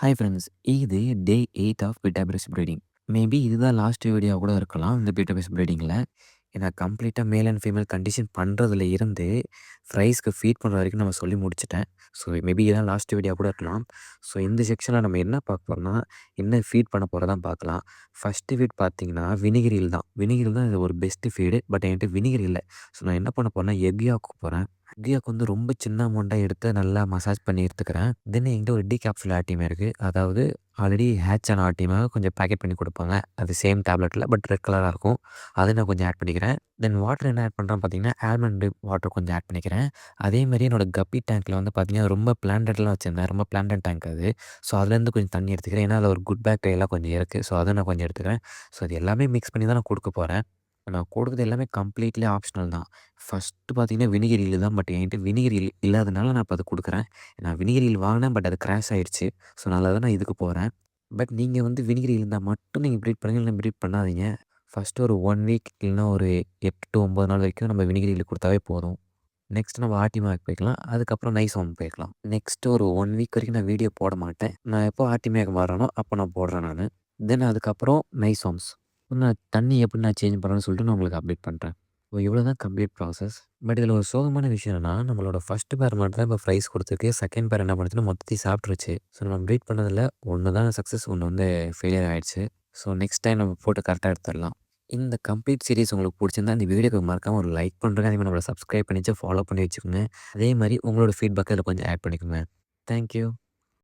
Hi friends, இது day 8 of betta fish breeding. Maybe இதுதான் last video கூட இருக்கலாம் இந்த பீட்டா பேஸ் ப்ரீடிங்கில. ஏன்னா கம்ப்ளீட்டா மேல் அண்ட் ஃபீமேல் கண்டிஷன் பண்ணுறதுல இருந்து ஃப்ரைஸ்க்கு ஃபீட் பண்ணுற வரைக்கும் நம்ம சொல்லி முடிச்சுட்டேன். ஸோ மேபி இதான் லாஸ்ட் வீடியோ கூட இருக்கலாம். ஸோ இந்த செக்ஷனில் நம்ம என்ன பார்க்க போகிறோம்னா, என்ன ஃபீட் பண்ண போகிறதான் பார்க்கலாம். ஃபஸ்ட்டு ஃபீட் பார்த்தீங்கன்னா வினிகரில் தான். வினிகரில் தான் இது ஒரு பெஸ்ட்டு ஃபீடு. பட் என்கிட்ட வினிகர் இல்லை. ஸோ நான் என்ன பண்ண போகிறேன்னா எக் யாக் போகிறேன். எக் யாக் வந்து ரொம்ப சின்ன அமௌண்ட்டாக எடுத்து நல்லா மசாஜ் பண்ணி எடுத்துக்கிறேன். தென் என்கிட்ட ஒரு டீகேப்சூல் ஆர்டிஎம் இருக்குது. அதாவது ஆல்ரெடி ஹேட்ச் ஆன ஆர்டிஎம்மாக கொஞ்சம் பேக்கெட் பண்ணி கொடுப்பாங்க. அது சேம் டேப்லெட்டில் பட் ரெட் கலராக இருக்கும். அதை நான் கொஞ்சம் ஆட் பண்ணிக்கிறேன். தென் வாட்டர் என்ன ஆட் பண்ணுறேன்னு பார்த்தீங்கன்னா ஆல்மண்ட் வாட்டர் கொஞ்சம் ஆட் பண்ணிக்கிறேன். அதேமாதிரி என்னோட கப்பி டேங்க்கில் வந்து பார்த்தீங்கன்னா ரொம்ப பிளான்டட்லாம் வச்சுருந்தேன். ரொம்ப பிளான்டட் டேங்க் அது. ஸோ அதுலேருந்து கொஞ்சம் தண்ணி எடுத்துக்கிறேன். ஏன்னா அதில் ஒரு குட் பேக்டீரியாலாம் கொஞ்சம் இருக்குது. ஸோ அதை நான் கொஞ்சம் எடுத்துக்கிறேன். ஸோ அது எல்லாமே மிக்ஸ் பண்ணி தான் நான் கொடுக்க போகிறேன். நான் கொடுக்குறது எல்லாமே கம்ப்ளீட்லி ஆப்ஷனல் தான். ஃபஸ்ட்டு பார்த்தீங்கன்னா வினிகர் ஈல் தான். பட் என்கிட்ட வினிகர் ஈல் இல்லாதனால நான் இப்போ அத கொடுக்குறேன். நான் வினிகர் ஈல் வாங்கினேன். பட் அது கிராஷ் ஆயிடுச்சு. ஸோ அதனால தான் நான் இதுக்கு போகிறேன். பட் நீங்கள் வந்து வினிகர் ஈல் இருந்தா மட்டும் நீங்கள் ப்ரீட் பண்ணுங்க. இல்லைனா ப்ரீட் பண்ணாதீங்க. ஃபஸ்ட்டு ஒரு 1 வீக் இல்லைனா ஒரு 8 to 9 நாள் வரைக்கும் நம்ம வினிகர் ஈல் கொடுத்தாவே போதும். நெக்ஸ்ட் நம்ம ஆர்டிமேக் போய்க்கலாம். அதுக்கப்புறம் நைஸ் ஹோம் போய்க்கலாம். நெக்ஸ்ட்டு ஒரு 1 வீக் வரைக்கும் நான் வீடியோ போட மாட்டேன். நான் எப்போ ஆர்டிமேக் மாறுறேனோ அப்போ நான் போடுறேன் நானு. தென் அதுக்கப்புறம் நைஸ் ஹோம்ஸ். நான் தண்ணி எப்படி நான் சேஞ்ச் பண்ணுறேன்னு சொல்லிட்டு நான் உங்களுக்கு அப்டேட் பண்ணுறேன். ஸோ இவ்வளோ தான் கம்ப்ளீட் ப்ராசஸ். பட் இதில் ஒரு சோகமான விஷயம் என்னன்னா, நம்மளோட ஃபர்ஸ்ட் பேர் மட்டும் தான் இப்போ ஃப்ரைஸ் கொடுத்துருக்கு. செகண்ட் பேர் என்ன பண்ணுச்சுன்னா மொத்தத்தையும் சாப்பிட்ருச்சு. ஸோ நம்ம ப்ரீட் பண்ணதில் ஒன்று தான் சக்ஸஸ், ஒன்று வந்து ஃபெயிலியர் ஆயிடுச்சு. ஸோ நெக்ஸ்ட் டைம் நம்ம போட்டு கரெக்டாக எடுத்துடலாம். இந்த கம்ப்ளீட் சீரிஸ் உங்களுக்கு பிடிச்சிருந்தா இந்த வீடியோக்கு மறக்காம ஒரு லைக் பண்ணுறேங்க. அதே மாதிரி நம்மள சப்ஸ்கிரைப் பண்ணிச்சு ஃபாலோ பண்ணி வச்சுக்கோங்க. அதே மாதிரி உங்களோட ஃபீட்பேக் அதில் கொஞ்சம் ஆட் பண்ணிக்கோங்க. Thank you.